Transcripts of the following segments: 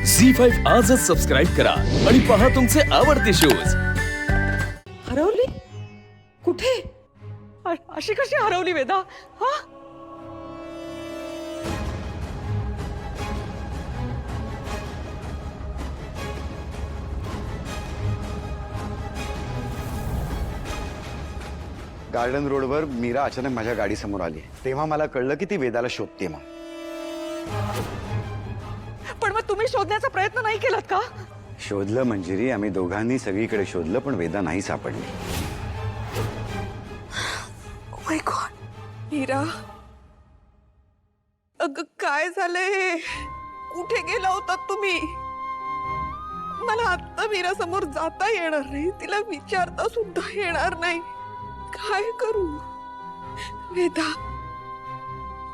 झी5 आजच सबस्क्राईब करा आणि पहा तुमचे आवडते शोज। हरवली? कुठे? अशी कशी हरवली वेदा? हा? गार्डन रोडवर मीरा अचानक माझ्या गाडीसमोर आली। तेव्हा मला कळलं की ती वेदाला शोधते मग। पण मग तुम्ही शोधण्याचा प्रयत्न नाही केलात का? शोधलं मंजिरी, आम्ही दोघांनी सगळीकडे शोधलं पण वेदा नाही सापडली। ओ माय गॉड, मीरा, अगं काय झालंय? कुठे गेला होता तुम्ही? मला आता मीरा समोर जाता येणार नाही, तिला विचारता सुद्धा येणार नाही। काय करू? वेदा,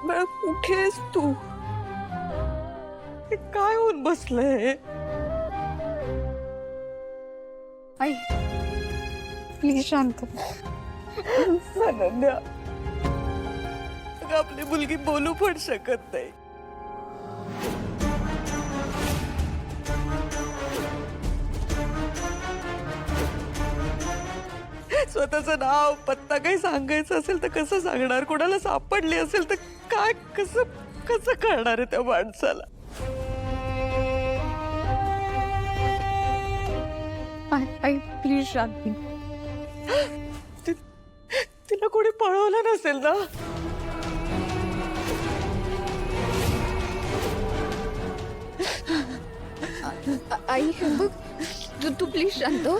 मला कुठेस तू? हे काय होऊन बसलंय? आई प्लीज शांत अनन्या, अगं आपली मुलगी बोलू पण शकत नाही। स्वतःचं नाव पत्ता काही सांगायचं असेल तर कसं सांगणार? कोणाला सापडली असेल तर काय कसं कसं कळणार आहे त्या माणसाला? आई प्लीज शांत तिला कोणी पळवलं नसेल ना? आई बघ, तू प्लीज शांत हो.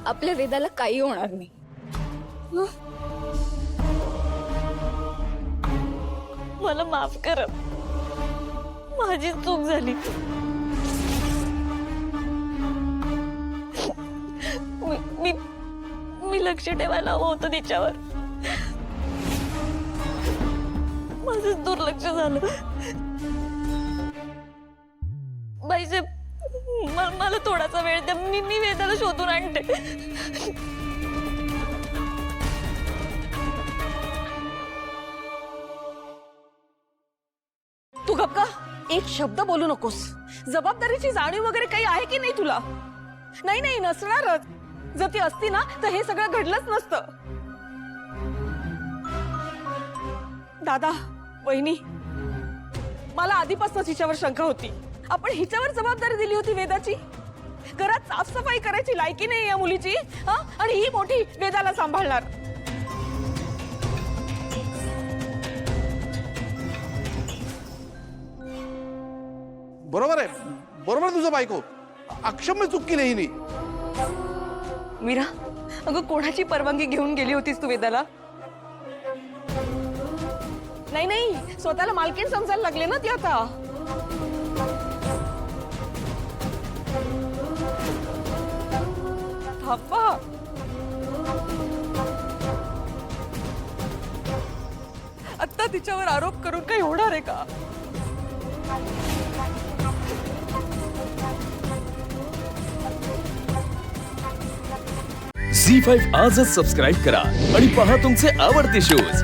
आपल्या वेदाला काही होणार नाही. मला माफ करा, माझी चूक झाली। मी लक्ष ठेवायला हवं होतं तिच्यावर, माझं दुर्लक्ष झालं। बाईसाहेब, मला थोडासा वेळ द्या, मी वेदाला शोधून आणते। तू गप्पा, एक शब्द बोलू नकोस। जबाबदारीची जाणीव वगैरे काही आहे की नाही तुला? नाही नाही, नसणारच। जर ती असती ना तर हे सगळं घडलंच नसतं। दादा, वहिनी, मला आधीपासूनच हिच्यावर शंका होती। आपण हिच्यावर जबाबदारी दिली होती वेदाची। घरात साफसफाई करायची लायकी नाही या मुलीची, आणि ही मोठी वेदाला सांभाळणार। बरोबर आहे, बरोबर तुझं बायको, अक्षम्य चूक केली हिने। मीरा, अगं कोणाची परवानगी घेऊन गेली होतीस तू वेदाला? नाही नाही, स्वतःला मालकीण समजायला लागले ना ती आता। थांबा, आता तिच्यावर आरोप करून काही होणार आहे का? झी5 आजच सबस्क्राईब करा आणि पहा तुमचे आवडते शोज।